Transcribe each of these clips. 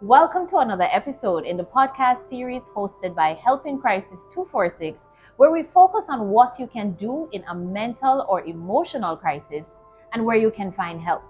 Welcome to another episode in the podcast series hosted by Helping Crisis 246, where we focus on what you can do in a mental or emotional crisis and where you can find help.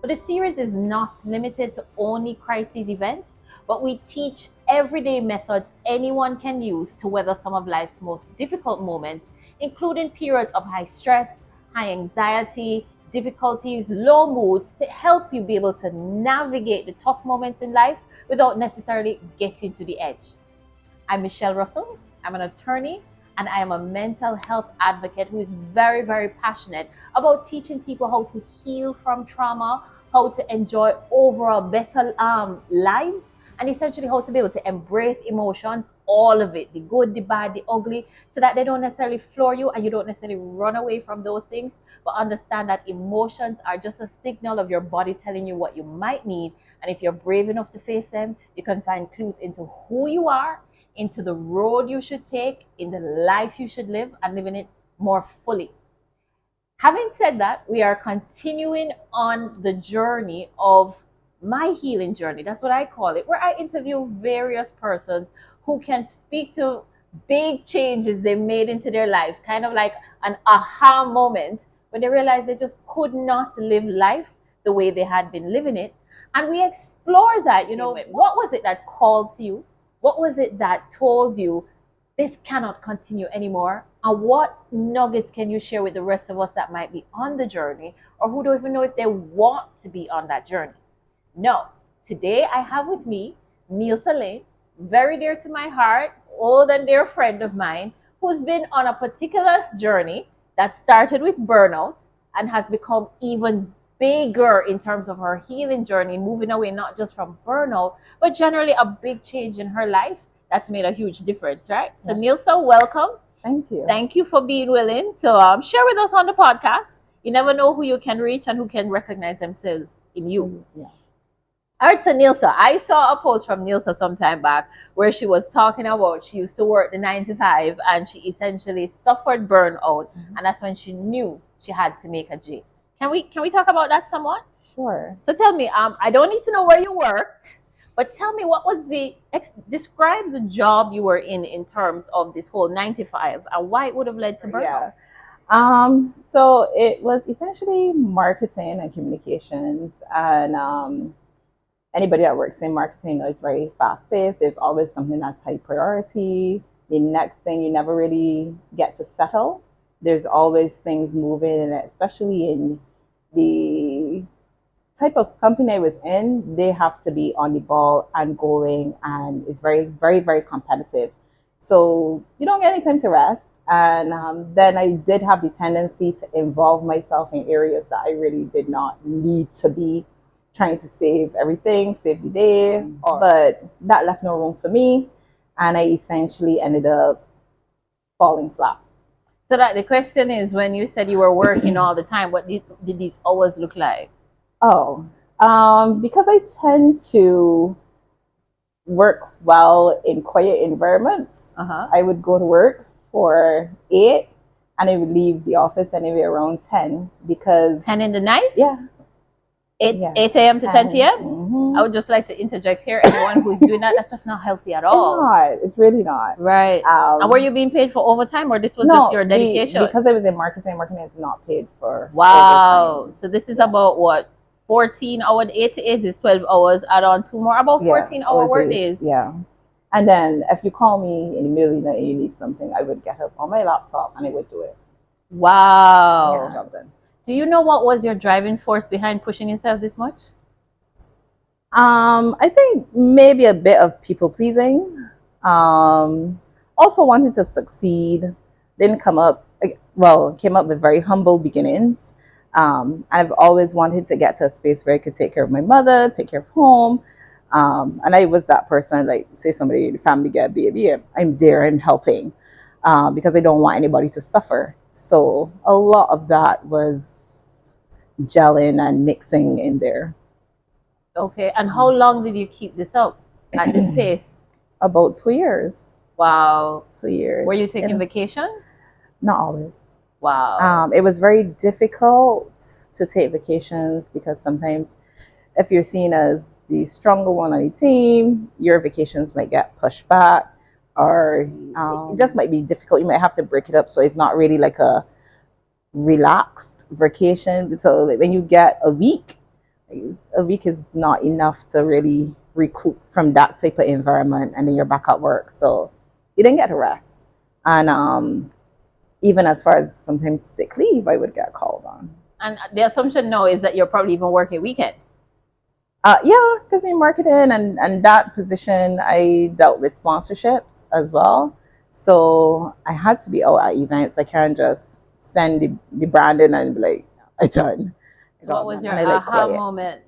But the series is not limited to only crisis events, but we teach everyday methods anyone can use to weather some of life's most difficult moments, including periods of high stress, high anxiety, difficulties, low moods, to help you be able to navigate the tough moments in life without necessarily getting to the edge. I'm Michelle Russell. I'm an attorney and I am a mental health advocate who is very, very passionate about teaching people how to heal from trauma, how to enjoy overall better lives, and essentially how to be able to embrace emotions, all of it, the good, the bad, the ugly, so that they don't necessarily floor you and you don't necessarily run away from those things, but understand that emotions are just a signal of your body telling you what you might need. And if you're brave enough to face them, you can find clues into who you are, into the road you should take, in the life you should live, and living it more fully. Having said that, we are continuing on the journey of my healing journey. That's what I call it, where I interview various persons who can speak to big changes they made into their lives, kind of like an aha moment when they realized they just could not live life the way they had been living it. And we explore that, what was it that called to you? What was it that told you this cannot continue anymore? And what nuggets can you share with the rest of us that might be on the journey or who don't even know if they want to be on that journey? No, today I have with me Neilsa Layne, very dear to my heart, old and dear friend of mine, who's been on a particular journey that started with burnout and has become even bigger in terms of her healing journey, moving away not just from burnout, but generally a big change in her life that's made a huge difference, right? So, Neilsa, welcome. Thank you. Thank you for being willing to share with us on the podcast. You never know who you can reach and who can recognize themselves in you. Yeah. All right, so Neilsa, I saw a post from Neilsa some time back where she was talking about she used to work the 9 to 5 and she essentially suffered burnout, and that's when she knew she had to make a J. Can we talk about that somewhat? Sure. So tell me, I don't need to know where you worked, but tell me what was describe the job you were in terms of this whole 9 to 5 and why it would have led to burnout. So it was essentially marketing and communications, and anybody that works in marketing knows it's very fast paced. There's always something that's high priority. The next thing you never really get to settle. There's always things moving, and especially in the type of company I was in, they have to be on the ball and going, and it's very, very, very competitive. So you don't get any time to rest. And then I did have the tendency to involve myself in areas that I really did not need to be trying to save everything, save the day. But that left no room for me. And I essentially ended up falling flat. So that the question is, when you said you were working all the time, what did these hours look like? Oh, because I tend to work well in quiet environments, I would go to work for 8 and I would leave the office anyway around 10 because 10 in the night? Yeah. 8 a.m. to 10 p.m.? Mm-hmm. I would just like to interject here. Anyone who's doing that, that's just not healthy at all. It's not. It's really not. Right. And were you being paid for overtime or this was just your dedication? Because I was in marketing is not paid for overtime. So this is about what? 14 hours, 8 to 8 is 12 hours, add on 2 more, about 14-hour work days. Yeah. And then if you call me in the middle of the night and you need something, I would get up on my laptop and I would do it. Wow. Job done. Do you know what was your driving force behind pushing yourself this much? I think maybe a bit of people pleasing. Also wanted to succeed. Didn't come up, came up with very humble beginnings. I've always wanted to get to a space where I could take care of my mother, take care of home. And I was that person, like say somebody in the family get a baby, I'm there and helping because I don't want anybody to suffer. So a lot of that was gelling and mixing in there. Okay, and how long did you keep this up at this pace? About 2 years. Wow. 2 years. Were you taking vacations? Not always. Wow. It was very difficult to take vacations because sometimes if you're seen as the stronger one on the team, your vacations might get pushed back, or it just might be difficult. You might have to break it up so it's not really like a relaxed vacation. So like when you get a week is not enough to really recoup from that type of environment, and then you're back at work. So you didn't get to rest. And even as far as sometimes sick leave, I would get called on. And the assumption now is that you're probably even working weekends. Yeah, because in marketing and that position, I dealt with sponsorships as well. So I had to be out at events. I can't just send the brand in and be like, I done. So what was your And I like aha quiet. moment?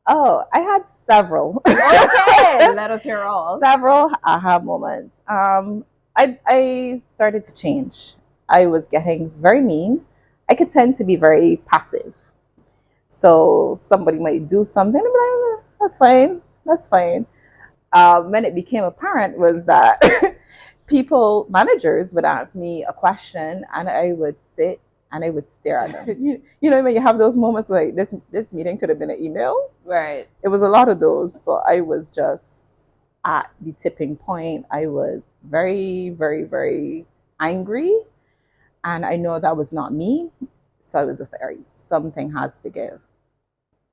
Oh, I had several. Okay, let us hear all. Several aha moments. I started to change. I was getting very mean. I could tend to be very passive. So somebody might do something, and I'm like, that's fine, that's fine. When it became apparent was that managers would ask me a question, and I would sit and I would stare at them. You know, when you have those moments like this meeting could have been an email. Right. It was a lot of those. So I was just at the tipping point. I was very, very, very angry, and I know that was not me. So I was just like, all right, something has to give.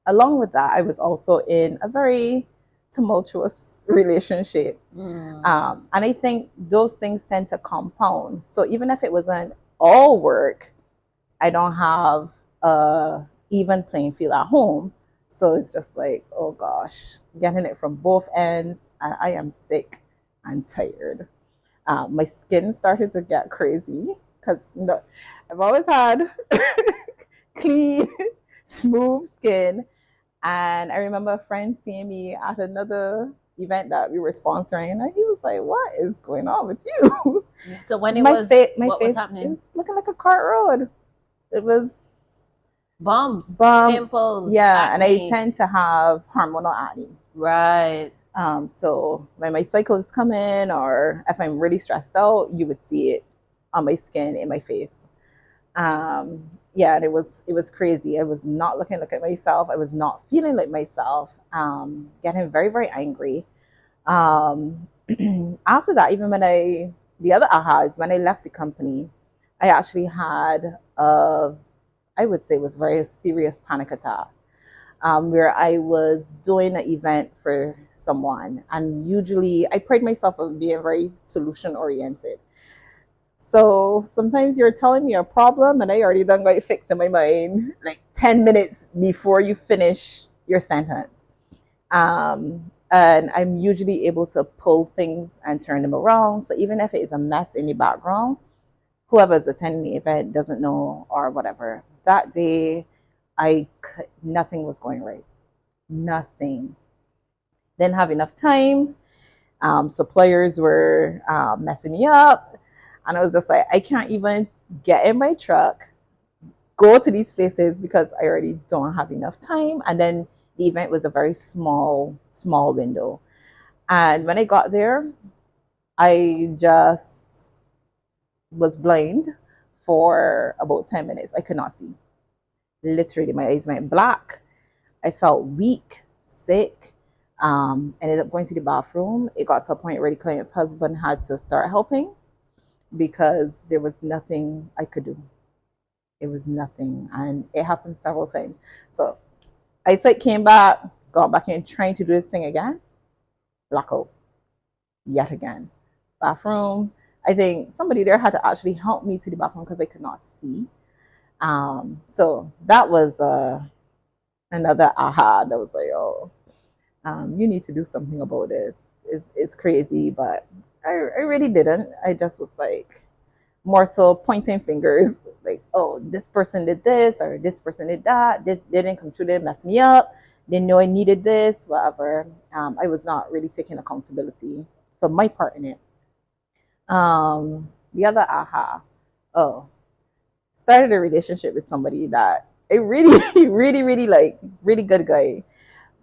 Along with that, I was also in a very tumultuous relationship. And I think those things tend to compound. So even if it wasn't all work, I don't have a even playing field at home. So it's just like, oh gosh, getting it from both ends. And I am sick and tired. My skin started to get crazy because I've always had clean, smooth skin. And I remember a friend seeing me at another event that we were sponsoring, and he was like, "What is going on with you?" So when it my was, face, my what face was happening? was looking like a cart road. It was Bumps, pimples, yeah, acne. and I tend to have hormonal acne. Right. So when my cycles come in, or if I'm really stressed out, you would see it on my skin, in my face. Yeah, and it was crazy. I was not looking like myself. I was not feeling like myself. Getting very, very angry. Um, After that, even when the other aha is when I left the company, I actually had I would say, was very serious panic attack, where I was doing an event for someone, and usually I pride myself on being very solution oriented. So sometimes you're telling me a problem, and I already done got it fixed in my mind like 10 minutes before you finish your sentence. And I'm usually able to pull things and turn them around. So even if it is a mess in the background, whoever's attending the event doesn't know or whatever. That day, nothing was going right. Nothing. Didn't have enough time. Suppliers were messing me up. And I was just like, I can't even get in my truck, go to these places because I already don't have enough time. And then the event was a very small window. And when I got there, I just was blind for about 10 minutes. I could not see. Literally, my eyes went black. I felt weak, sick. Ended up going to the bathroom. It got to a point where the client's husband had to start helping because there was nothing I could do. It was nothing. And it happened several times. So eyesight came back, got back in trying to do this thing again, blackout yet again. Bathroom. I think somebody there had to actually help me to the bathroom because I could not see. So that was another aha that was like, oh, you need to do something about this. It's crazy, but I really didn't. I just was like, more so pointing fingers, like, oh, this person did this or this person did that. This didn't come through, they messed me up. Didn't know I needed this, whatever. I was not really taking accountability for my part in it. The other aha, oh, started a relationship with somebody that I really, really, really like, really good guy.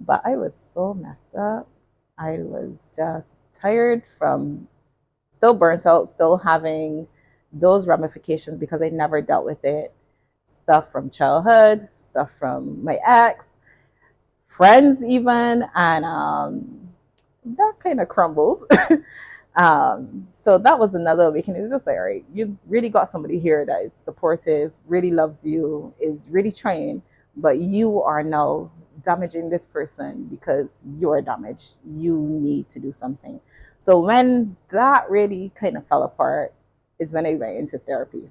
But I was so messed up. I was just tired from, still burnt out, still having those ramifications because I never dealt with it. Stuff from childhood, stuff from my ex, friends even, and that kind of crumbled. So that was another awakening. It was just like, all right, you really got somebody here that is supportive, really loves you, is really trying, but you are now damaging this person because you're damaged. You need to do something. So when that really kind of fell apart is when I went into therapy.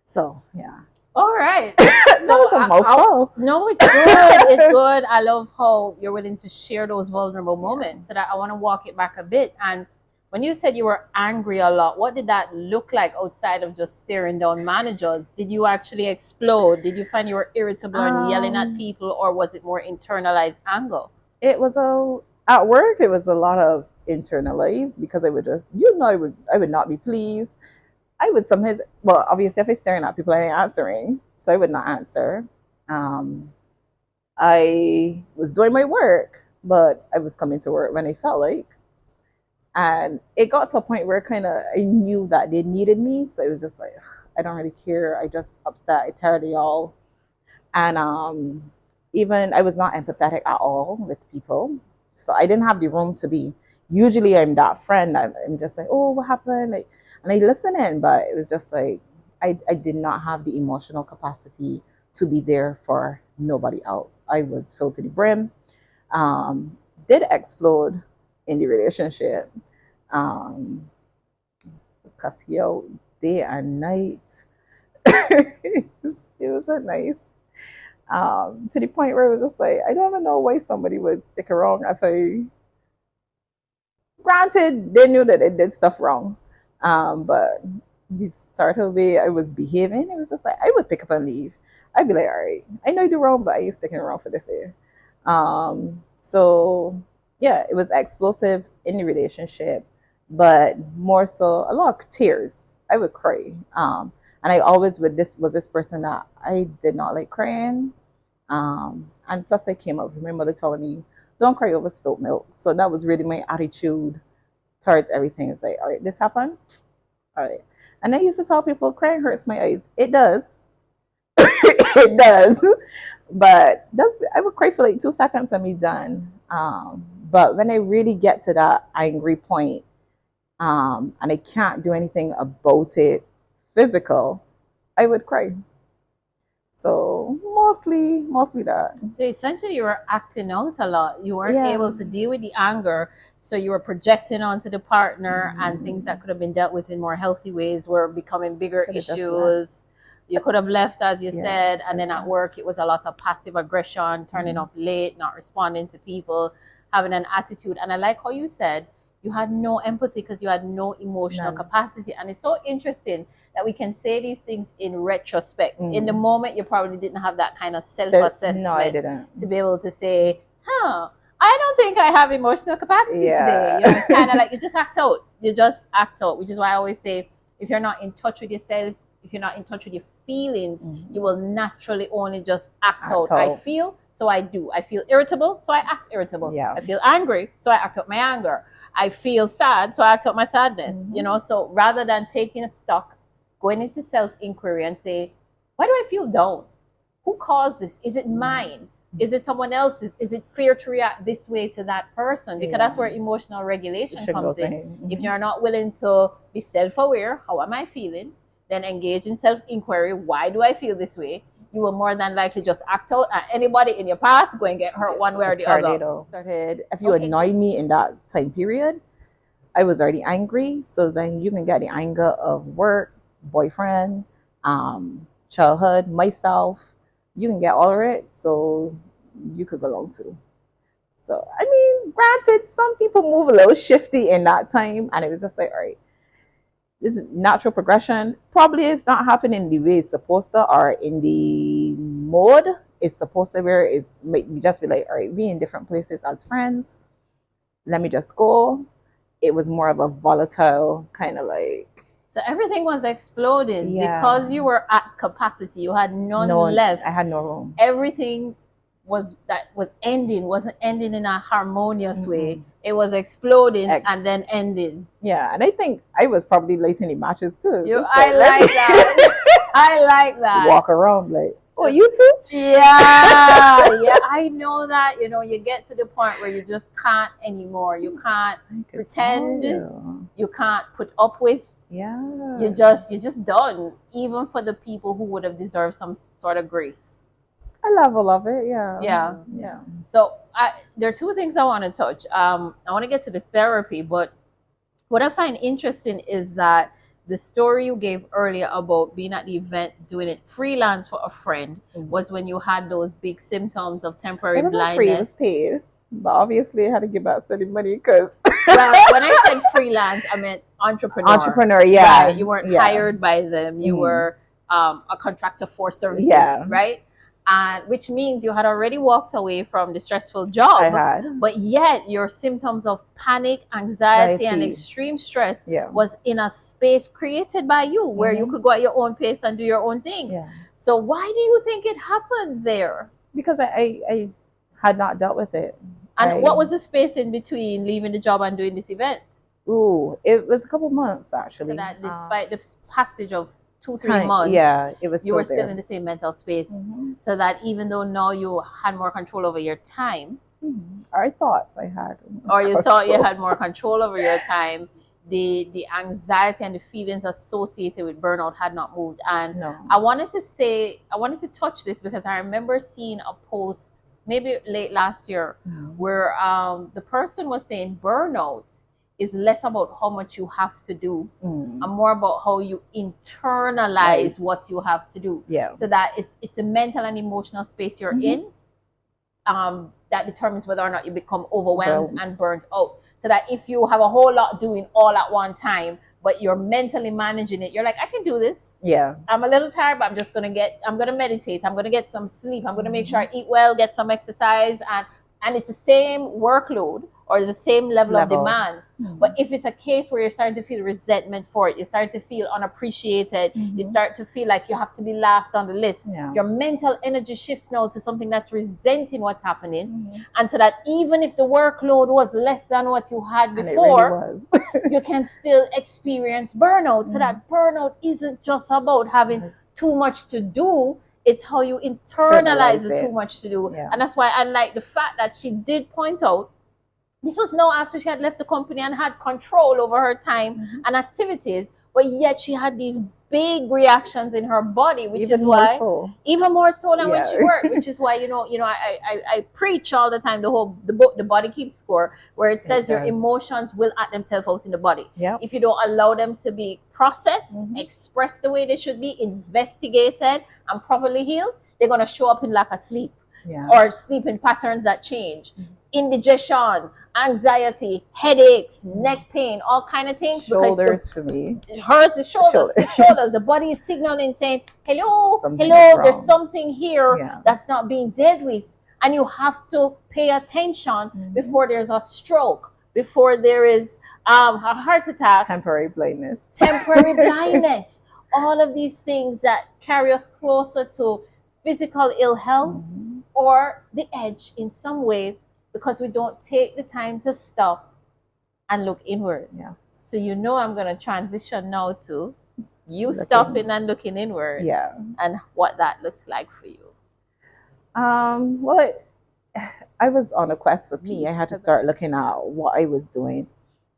So yeah. All right. That was a mouthful. No, it's good. It's good. I love how you're willing to share those vulnerable moments. So that I want to walk it back a bit. And when you said you were angry a lot, what did that look like outside of just staring down managers? Did you actually explode? Did you find you were irritable and yelling at people, or was it more internalized anger? It was at work. It was a lot of internalized because I would just, I would not be pleased. I would sometimes, well, obviously, if I'm staring at people, I ain't answering, so I would not answer. Um, I was doing my work, but I was coming to work when I felt like, and it got to a point where kind of I knew that they needed me, so it was just like I don't really care. I just upset. I tired of y'all, and even I was not empathetic at all with people, so I didn't have the room to be. Usually, I'm that friend. I'm just like, oh, what happened? Like, and I listen in, but it was just like I did not have the emotional capacity to be there for nobody else. I was filled to the brim. Um, did explode in the relationship. Um, because yo, day and night, it was a nice. To the point where it was just like I don't even know why somebody would stick around if I. Granted, they knew that they did stuff wrong, but the sort of way I was behaving, it was just like I would pick up and leave. I'd be like, all right, I know you do wrong, but I ain't sticking around for this here. So yeah, it was explosive in the relationship, but more so a lot of tears. I would cry. And I always would this was this person that I did not like crying. And plus I came up with my mother telling me, don't cry over spilt milk. So that was really my attitude towards everything. It's like, all right, this happened. All right. And I used to tell people crying hurts my eyes. It does. It does. But that's I would cry for like 2 seconds and be done. But when I really get to that angry point, and I can't do anything about it physical, I would cry. So mostly that. So essentially, you were acting out a lot. You weren't Yeah. able to deal with the anger, so you were projecting onto the partner, and things that could have been dealt with in more healthy ways were becoming bigger Could have just issues. You could have left, as you Yeah. said, and then at work, it was a lot of passive aggression, turning up late, not responding to people, having an attitude. And I like how you said you had no empathy because you had no emotional None. capacity. And it's so interesting that we can say these things in retrospect. In the moment, you probably didn't have that kind of self-assessment No, I didn't. to be able to say, I don't think I have emotional capacity Yeah. today. You know, it's kind of like you just act out. You just act out, which is why I always say, if you're not in touch with yourself, if you're not in touch with your feelings, you will naturally only just act out. I feel, so I do. I feel irritable, so I act irritable. Yeah. I feel angry, so I act out my anger. I feel sad, so I act out my sadness. You know, so rather than taking a stock, going into self-inquiry and say, why do I feel down? Who caused this? Is it mine? Is it someone else's? Is it fair to react this way to that person? Because that's where emotional regulation comes in. If you're not willing to be self-aware, how am I feeling? Then engage in self-inquiry. Why do I feel this way? You will more than likely just act out, and anybody in your path go and get hurt one way or the other. If you annoy me in that time period, I was already angry. So then you can get the anger of work, boyfriend, childhood, myself. You can get all of it. So you could go along too. So I mean, granted, some people move a little shifty in that time, and it was just like, all right, this is natural progression. Probably it's not happening the way it's supposed to, or in the mode it's supposed to, where it's make me just be like, all right, we in different places as friends. Let me just go. It was more of a volatile kind of like. So everything was exploding because you were at capacity. You had none left. I had no room. Everything wasn't ending in a harmonious way. It was exploding and then ending. Yeah, and I think I was probably lighting the matches too. I like that. I like that. Walk around like, oh, you too? Yeah, yeah. I know that, you get to the point where you just can't anymore. You can't pretend. You can't put up with. Yeah. You're just done. Even for the people who would have deserved some sort of grace. A level of it, yeah. Yeah. Yeah. So there are two things I want to touch. I want to get to the therapy, but what I find interesting is that the story you gave earlier about being at the event, doing it freelance for a friend, was when you had those big symptoms of temporary It wasn't blindness. free, it was paid. But obviously, I had to give out silly money because. Well, when I said freelance, I meant entrepreneur. Entrepreneur, yeah. Right? You weren't hired by them. You were a contractor for services, right? And which means you had already walked away from the stressful job. I had. But yet your symptoms of panic, anxiety, and extreme stress was in a space created by you where you could go at your own pace and do your own things. Yeah. So why do you think it happened there? Because I had not dealt with it. And what was the space in between leaving the job and doing this event? Ooh, it was a couple months actually. So that despite the passage of 2-3 months, it was you were still in the same mental space. So that even though now you had more control over your time, I thought I had, or you thought you had more control over your time, the anxiety and the feelings associated with burnout had not moved. And I wanted to touch this because I remember seeing a post maybe late last year where the person was saying burnout is less about how much you have to do and more about how you internalize what you have to do. So that it's the mental and emotional space you're in that determines whether or not you become overwhelmed and burnt out. So that if you have a whole lot doing all at one time, but you're mentally managing it, you're like, I can do this. I'm a little tired, but I'm going to meditate. I'm going to get some sleep. I'm going to make sure I eat well, get some exercise. And it's the same workload or the same level of demands. But if it's a case where you're starting to feel resentment for it, you start to feel unappreciated, you start to feel like you have to be last on the list, your mental energy shifts now to something that's resenting what's happening. And so that even if the workload was less than what you had before, you can still experience burnout. So that burnout isn't just about having too much to do. It's how you internalize the too much to do. And that's why I like the fact that she did point out this was now after she had left the company and had control over her time and activities, but yet she had these big reactions in her body, which is why even more so than when she worked, which is why I preach all the time the book The Body Keeps Score, where it says your emotions will act themselves out in the body. If you don't allow them to be processed, expressed the way they should be, investigated and properly healed, they're going to show up in lack of sleep or sleeping patterns that change, indigestion, anxiety, headaches, neck pain, all kind of things. Shoulders for me. Hers, the shoulders, the body is signaling saying, hello, there's something here that's not being dealt with. And you have to pay attention before there's a stroke, before there is a heart attack. Temporary blindness. All of these things that carry us closer to physical ill health or the edge in some way, because we don't take the time to stop and look inward. So I'm going to transition now to you stopping and looking inward and what that looks like for you. Well, I was on a quest for peace. I had to start looking at what I was doing,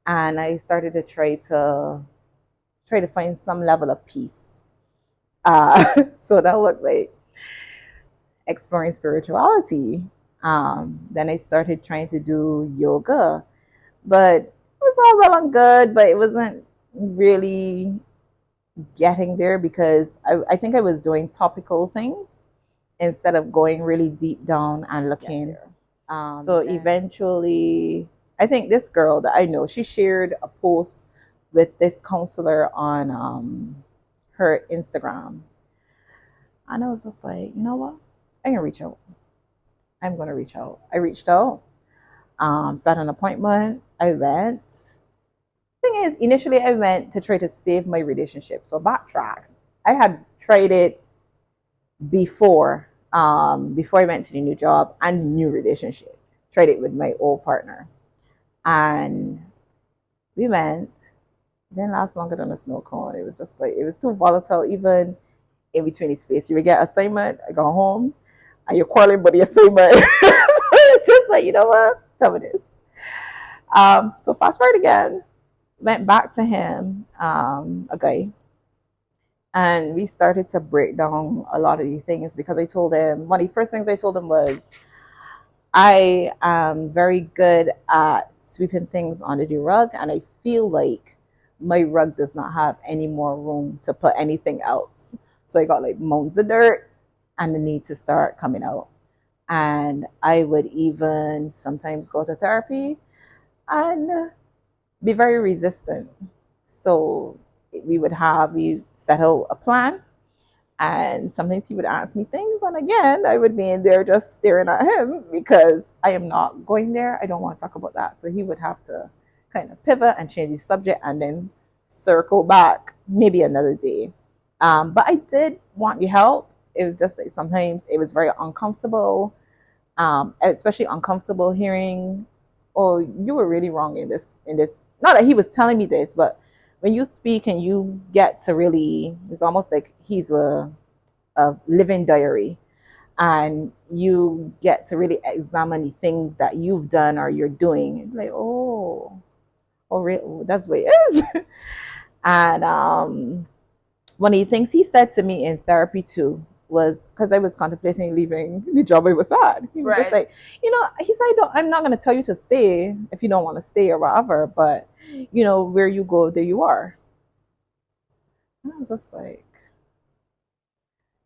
and I started to try to find some level of peace. So that looked like exploring spirituality. Then I started trying to do yoga, but it was all well and good, but it wasn't really getting there because I think I was doing topical things instead of going really deep down and looking. So eventually, I think this girl that I know, she shared a post with this counselor on her Instagram. And I was just like, you know what? I'm going to reach out. I reached out, set an appointment. I went. Thing is, initially I went to try to save my relationship. So backtrack. I had tried it before I went to the new job and new relationship. Tried it with my old partner. And we went. It didn't last longer than a snow cone. It was just like, it was too volatile, even in between the space. You would get assignment, I go home. and you're quarreling but you're same word. It's just like, you know what? Tell me this. So fast forward again, went back to him, a guy, and we started to break down a lot of these things because I told him one of the first things I told him was I am very good at sweeping things under the rug, and I feel like my rug does not have any more room to put anything else. So I got like mounds of dirt and the need to start coming out. And I would even sometimes go to therapy and be very resistant. So we set out a plan, and sometimes he would ask me things, and again, I would be in there just staring at him because I am not going there. I don't want to talk about that. So he would have to kind of pivot and change the subject and then circle back maybe another day. But I did want the help. It was just like sometimes it was very uncomfortable, especially uncomfortable hearing, "Oh, you were really wrong in this." Not that he was telling me this, but when you speak and you get to really, it's almost like he's a living diary, and you get to really examine the things that you've done or you're doing. Like, oh, really? Oh, that's what it is. And one of the things he said to me in therapy too was because I was contemplating leaving the job I was at. He was just like, he said, I'm not going to tell you to stay if you don't want to stay or whatever, but where you go, there you are. And I was just like,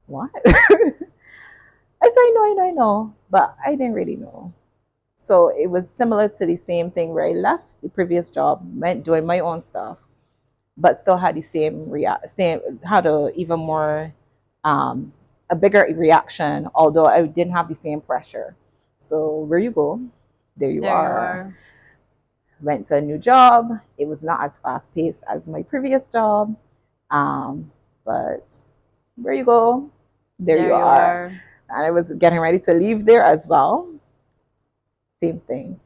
what? I said, I know, but I didn't really know. So it was similar to the same thing where I left the previous job, went doing my own stuff, but still had the same had a even more um, a bigger reaction, although I didn't have the same pressure. So where you go, there you There you are. are. Went to a new job. It was not as fast paced as my previous job, but where you go, there you There you are. are. And I was getting ready to leave there as well. Same thing.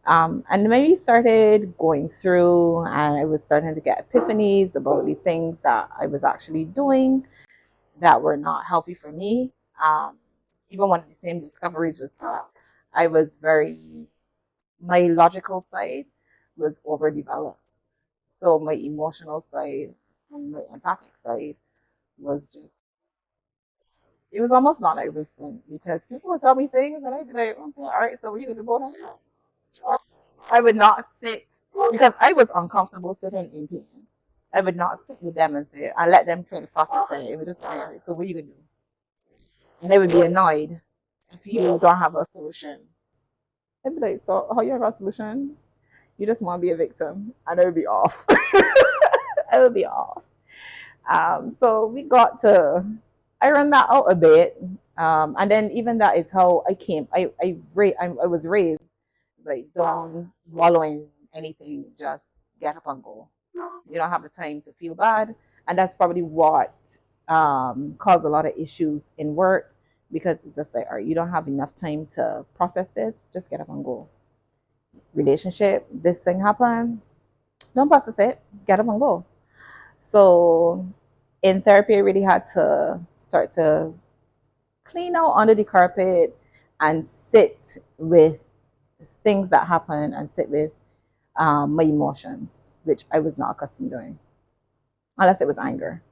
And when we started going through, and I was starting to get epiphanies about the things that I was actually doing that were not healthy for me. Um, Even one of the same discoveries was that I was my logical side was overdeveloped. So my emotional side and my empathic side was just, it was almost non existent because people would tell me things and I'd be like, okay, all right, so what are you going to do about it? I would not sit because I was uncomfortable sitting in pain. I would not sit with them and say, I let them try to process it. It was just like, all right, so what are you going to do? And they would be annoyed if you don't have a solution. I'd be like, so how you have a solution? You just want to be a victim. And I would be off. I would be off. So we got to iron that out a bit. And then even that is how I came. I was raised like, don't wallow in anything, just get up and go. You don't have the time to feel bad. And that's probably what caused a lot of issues in work because it's just like, all right, you don't have enough time to process this, just get up and go. Relationship, this thing happened, don't process it, get up and go. So in therapy, I really had to start to clean out under the carpet and sit with things that happen and sit with my emotions, which I was not accustomed doing, unless it was anger.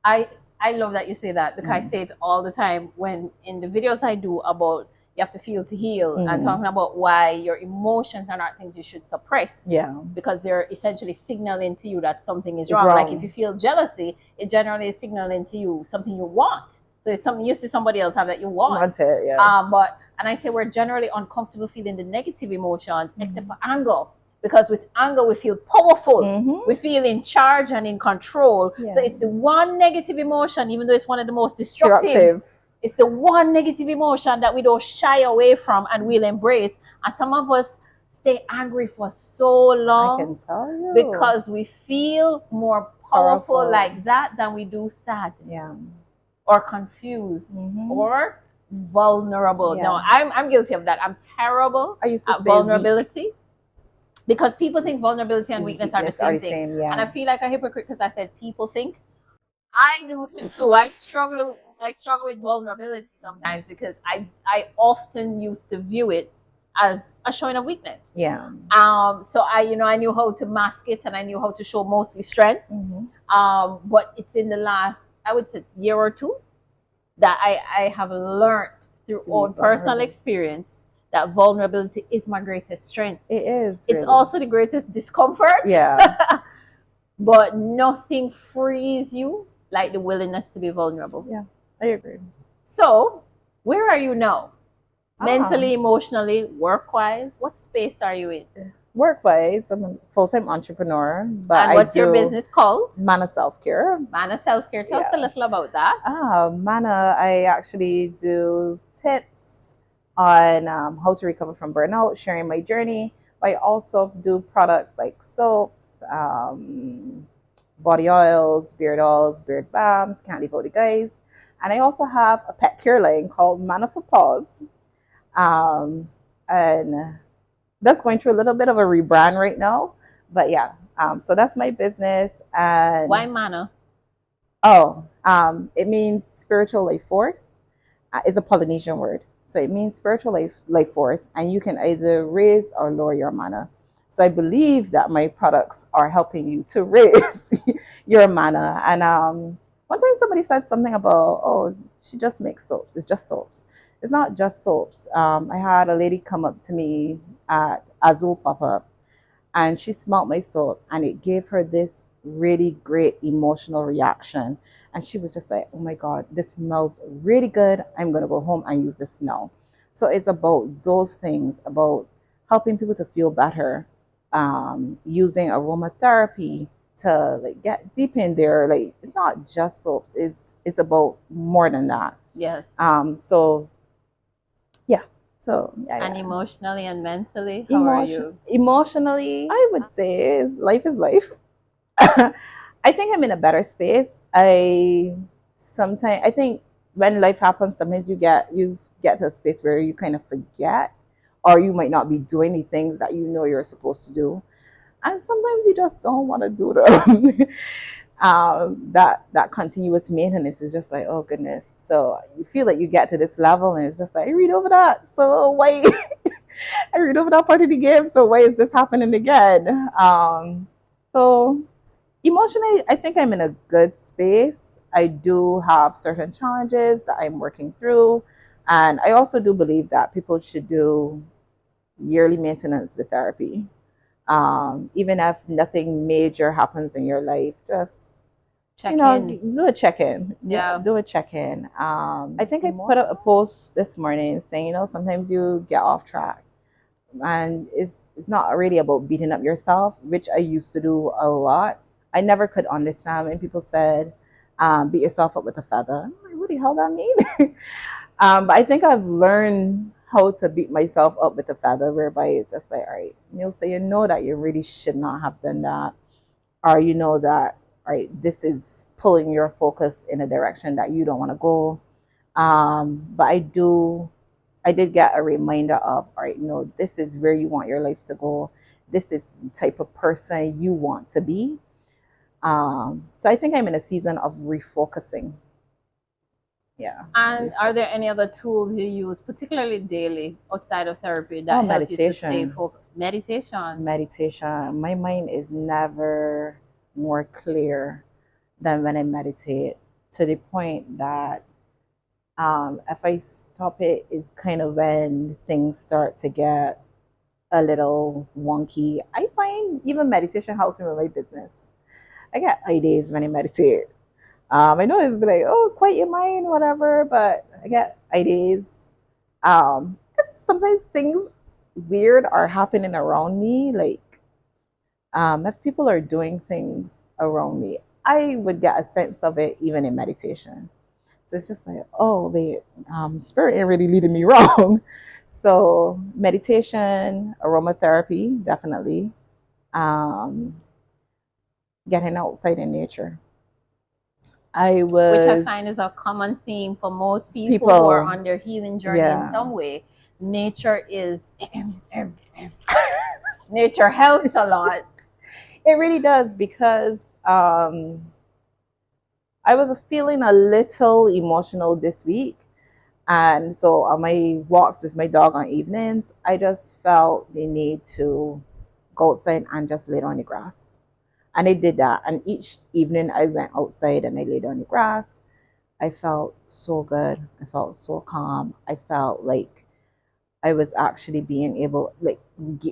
I I love that you say that because I Mm. say it all the time when in the videos I do about you have to feel to heal and Mm. talking about why your emotions are not things you should suppress Yeah, because they're essentially signaling to you that something is it's wrong. Like if you wrong. feel jealousy, it generally is signaling to you something you want. So it's something you see somebody else have that you want. Want it, yeah. But and I say we're generally uncomfortable feeling the negative emotions except Mm-hmm. for anger because with anger we feel powerful, Mm-hmm. we feel in charge and in control. Yeah. So it's the one negative emotion, even though it's one of the most destructive. Destructive. It's the one negative emotion that we don't shy away from and we'll embrace. And some of us stay angry for so I can long tell you. because we feel more powerful Powerful. like that than we do sad Yeah. or confused Mm-hmm. or vulnerable. Yeah. No, I'm guilty of that. I'm terrible I used to at say vulnerability because people think vulnerability and weakness are the same thing. Yeah. And I feel like a hypocrite because I said people think. I do too. I struggle I struggle with vulnerability sometimes because I often used to view it as a showing of weakness. Yeah. So I knew how to mask it and I knew how to show mostly strength. Mm-hmm. But it's in the last, I would say, year or two that I have learned through To be own personal vulnerable. experience that vulnerability is my greatest strength. It is. It's Really. also the greatest discomfort. Yeah. But nothing frees you like the willingness to be vulnerable. Yeah, I agree. So, where are you now? Mentally, Ah, emotionally, work wise? What space are you in? work-wise, I'm a full-time entrepreneur, but And I what's your do business called? Mana Self-Care. Mana Self Care. Tell us a Yeah. little about that. Mana, I actually do tips on how to recover from burnout, sharing my journey. I also do products like soaps, body oils, beard balms, can't leave out the guys. And I also have a pet care line called Mana for Paws. Um, and that's going through a little bit of a rebrand right now. But yeah, so that's my business. Why And Mana? it means spiritual life force. It's a Polynesian word. So it means spiritual life force, and you can either raise or lower your mana. So I believe that my products are helping you to raise your mana. And one time somebody said something about, oh, she just makes soaps. It's just soaps. It's not just soaps. I had a lady come up to me at Azul Pop Up, and she smelled my soap, and it gave her this really great emotional reaction. And she was just like, oh my God, this smells really good. I'm going to go home and use this now. So it's about those things, about helping people to feel better, using aromatherapy to like get deep in there. Like it's not just soaps, it's about more than that. Yes. So yeah. So yeah, And yeah. emotionally and mentally, how are you? Emotionally, I would say life is life. I think I'm in a better space. I think when life happens, sometimes you get to a space where you kind of forget, or you might not be doing the things that you know you're supposed to do, and sometimes you just don't want to do them. That continuous maintenance is just like, oh goodness. So you feel like you get to this level, and it's just like, I read over that. So why? I read over that part of the game. So why is this happening again? So emotionally, I think I'm in a good space. I do have certain challenges that I'm working through. And I also do believe that people should do yearly maintenance with therapy. Even if nothing major happens in your life, just Check in. do a check in. Yeah. Do a check in. I think I put up a post this morning saying, sometimes you get off track, and it's not really about beating up yourself, which I used to do a lot. I never could understand when people said, beat yourself up with a feather. I'm like, what the hell that mean? But I think I've learned how to beat myself up with a feather, whereby it's just like, all right, Neil, so you know that you really should not have done that, or you know that, all right, this is pulling your focus in a direction that you don't want to go. But I did get a reminder of, all right, no, this is where you want your life to go. This is the type of person you want to be. So I think I'm in a season of refocusing. Yeah. And are there any other tools you use, particularly daily, outside of therapy, that help you to stay Meditation. focused? Meditation. Meditation. My mind is never more clear than when I meditate, to the point that if I stop it, is kind of when things start to get a little wonky. I find even meditation helps me with my business. I get ideas when I meditate. I know it's be like, oh, quiet your mind, whatever, but I get ideas. If sometimes things weird are happening around me, like if people are doing things around me, I would get a sense of it even in meditation. So it's just like, oh, wait, spirit ain't really leading me wrong. So meditation, aromatherapy, definitely. Um, Getting outside in nature. Which I find is a common theme for most people who are on their healing journey in some way. Nature is nature helps a lot. It really does, because I was feeling a little emotional this week. And so on my walks with my dog on evenings, I just felt the need to go outside and just lay on the grass. And I did that. And each evening I went outside and I laid on the grass. I felt so good. I felt so calm. I felt like I was actually being able, like,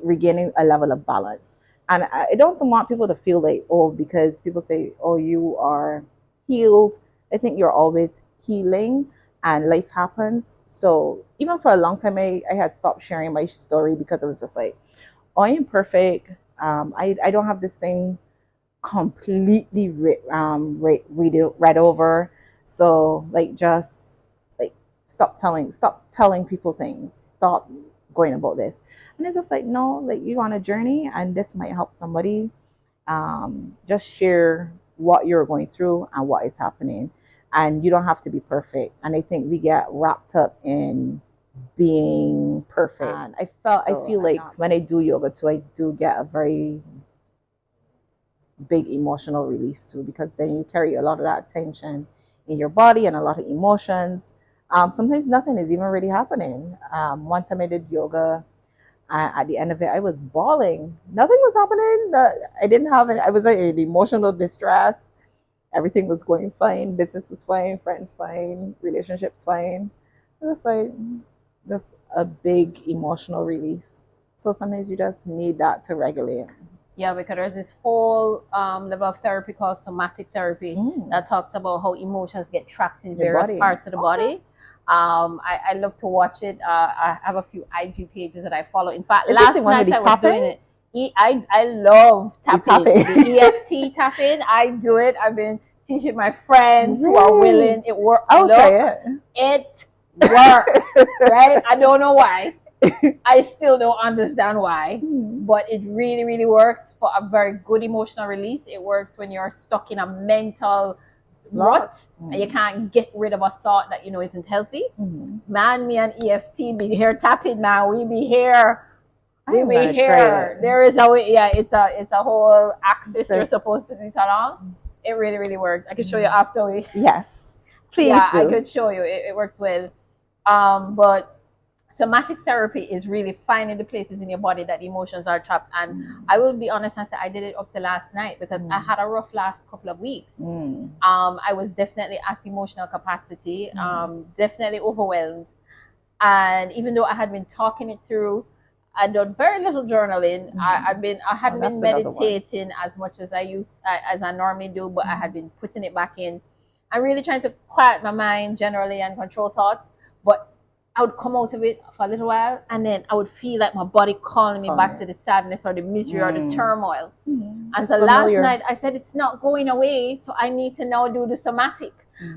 regaining a level of balance. And I don't want people to feel like, oh, because people say, oh, you are healed. I think you're always healing and life happens. So even for a long time, I had stopped sharing my story because it was just like, oh, I am perfect. I don't have this thing completely read over. So like just like stop telling people things. Stop going about this. And it's just like no, like you're on a journey, and this might help somebody. Just share what you're going through and what is happening, and you don't have to be perfect. And I think we get wrapped up in being perfect. And I feel like when I do yoga too, I do get a very big emotional release too, because then you carry a lot of that tension in your body and a lot of emotions. Sometimes nothing is even really happening. One time I did yoga, at the end of it, I was bawling. Nothing was happening. I didn't have it. I was like, in emotional distress. Everything was going fine. Business was fine. Friends fine. Relationships fine. It was like just a big emotional release. So sometimes you just need that to regulate. Yeah, because there's this whole level of therapy called somatic therapy that talks about how emotions get trapped in Your various body. parts of the Okay. body. I love to watch it. I have a few IG pages that I follow. In fact, Is this the last one with night the I was doing tapping? it. I love tapping. tapping. The EFT tapping. I do it. I've been teaching my friends who are Really? willing. It works. I'll try it. It works, right? I don't know why. I still don't understand why, but it really, really works for a very good emotional release. It works when you're stuck in a mental rut and you can't get rid of a thought that you know isn't healthy. Man, me and EFT be here tapping, man. We be here. We be here. There is a way, yeah, it's a whole axis you're supposed to do it along. It really, really works. I can show you after we. Yes. Please Yeah, do. I could show you. It works well. But somatic therapy is really finding the places in your body that emotions are trapped. And I will be honest and say I did it up to last night because I had a rough last couple of weeks. I was definitely at emotional capacity, definitely overwhelmed. And even though I had been talking it through, I'd done very little journaling. I hadn't been meditating as much as as I normally do, but I had been putting it back in. I'm really trying to quiet my mind generally and control thoughts. But I would come out of it for a little while, and then I would feel like my body calling me back to the sadness or the misery or the turmoil. And so last night I said it's not going away, so I need to now do the somatic.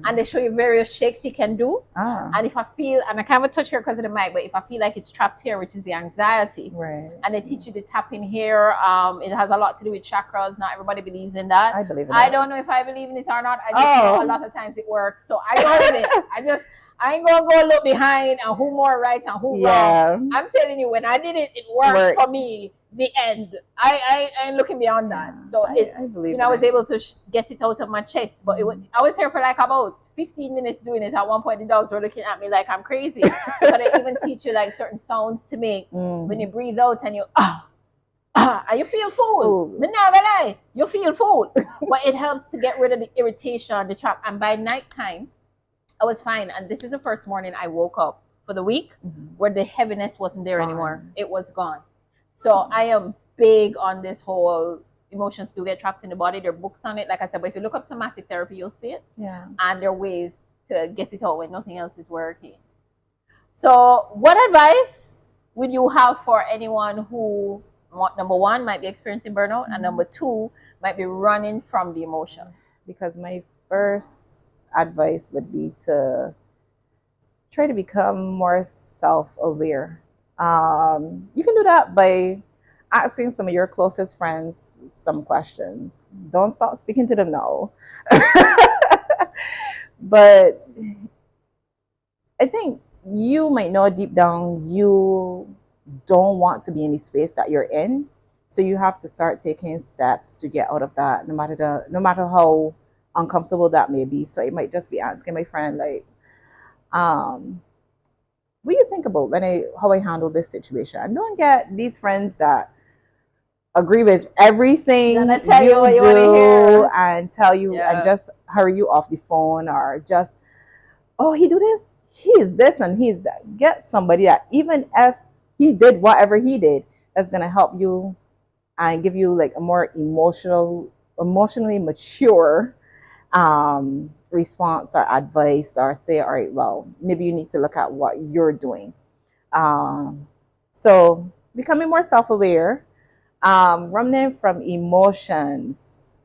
And they show you various shakes you can do. And if I feel, and I can't even touch here because of the mic, but if I feel like it's trapped here, which is the anxiety, and they teach you to tap in here. It has a lot to do with chakras. Not everybody believes in that. I believe in I it. don't know if I believe in it or not. I just know a lot of times it works. So I go with it. I ain't gonna go look behind and who more right and who wrong. I'm telling you, when I did it, it worked for me. The end. I ain't looking beyond that. So I believe I was able to get it out of my chest. But I was here for like about 15 minutes doing it. At one point, the dogs were looking at me like I'm crazy. But they even teach you like certain sounds to make when you breathe out and you and you feel full. But now lie, you feel full. But it helps to get rid of the irritation, the trap. And by nighttime, I was fine. And this is the first morning I woke up for the week where the heaviness wasn't there anymore. It was gone. So I am big on this whole emotions do get trapped in the body. There are books on it. Like I said, but if you look up somatic therapy, you'll see it. Yeah. And there are ways to get it out when nothing else is working. So what advice would you have for anyone who, number one, might be experiencing burnout, and number two, might be running from the emotion? Because my first advice would be to try to become more self-aware. You can do that by asking some of your closest friends some questions. Don't stop speaking to them now. But I think you might know deep down you don't want to be in the space that you're in. So you have to start taking steps to get out of that, no matter how uncomfortable that may be. So it might just be asking my friend, like, um, what do you think about how I handle this situation? I don't get these friends that agree with everything Gonna tell you you what you want to do hear. and tell you and Yeah. just hurry you off the phone, or just, oh, he do this, he's this and he's that. Get somebody that, even if he did whatever he did, that's gonna help you and give you like a more emotionally mature response or advice, or say, all right, well, maybe you need to look at what you're doing. Um, so becoming more self-aware, running from emotions,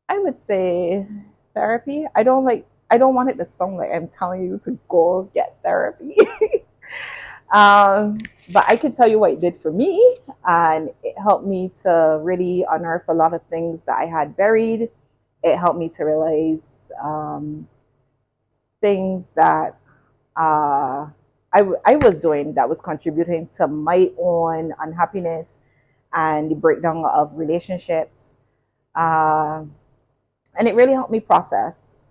I would say therapy. I don't want it to sound like I'm telling you to go get therapy. um, but I can tell you what it did for me, and it helped me to really unearth a lot of things that I had buried. It helped me to realize things that uh, I was doing that was contributing to my own unhappiness and the breakdown of relationships. Uh, and it really helped me process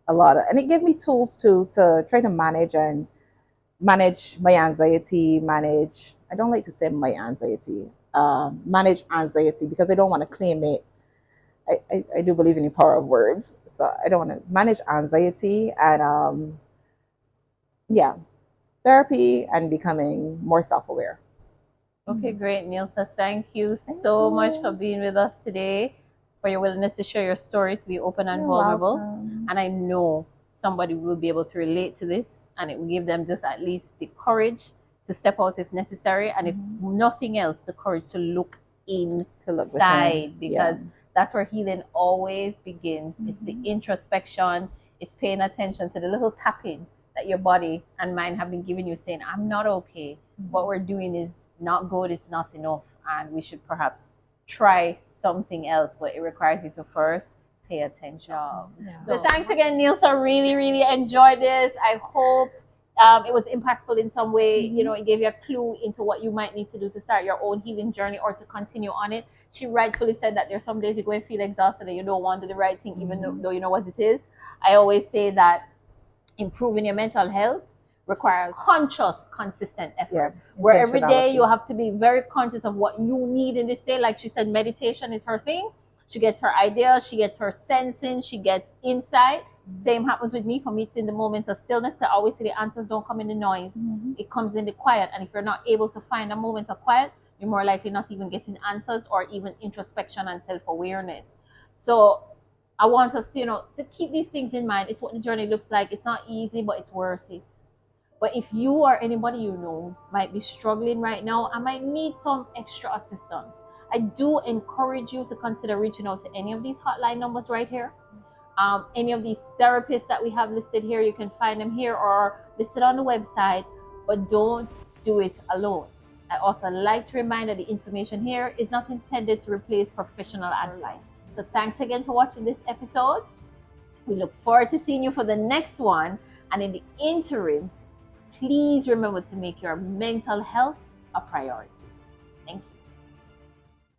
a lot of, and it gave me tools to try to manage my anxiety, manage, I don't like to say my anxiety, manage anxiety, because I don't want to claim it. I do believe in the power of words, so I don't want to manage anxiety. And yeah, therapy and becoming more self-aware. Okay, great, Neilsa. Thank you Thank so much for you. being with us today, for your willingness to share your story, to be open and You're vulnerable. welcome. And I know somebody will be able to relate to this, and it will give them just at least the courage to step out if necessary, and if Mm-hmm. nothing else, the courage to look To look within. inside, Yeah. because that's where healing always begins. It's the Mm-hmm. introspection, it's paying attention to the little tapping that your body and mind have been giving you, saying, I'm not okay. What we're doing is not good, it's not enough, and we should perhaps try something else, but it requires you to first pay attention. Yeah. So thanks again, Neil. So really, really enjoyed this. I hope it was impactful in some way. You Mm-hmm. know, it gave you a clue into what you might need to do to start your own healing journey or to continue on it. She rightfully said that there's some days you're going to feel exhausted and you don't want to do the right thing, even Mm-hmm. though you know what it is. I always say that improving your mental health requires conscious, consistent Yeah. effort. Where every day you Intentionality. have to be very conscious of what you need in this day. Like she said, meditation is her thing. She gets her ideas, she gets her sensing, she gets insight. Same happens with me. For me, it's in the moments of stillness that I always say the answers don't come in the noise. Mm-hmm. It comes in the quiet. And if you're not able to find a moment of quiet, you're more likely not even getting answers or even introspection and self-awareness. So I want us, to keep these things in mind. It's what the journey looks like. It's not easy, but it's worth it. But if you or anybody you know might be struggling right now and might need some extra assistance, I do encourage you to consider reaching out to any of these hotline numbers right here. Any of these therapists that we have listed here, you can find them here or listed on the website, but don't do it alone. I also like to remind that the information here is not intended to replace professional advice. So thanks again for watching this episode. We look forward to seeing you for the next one. And in the interim, please remember to make your mental health a priority.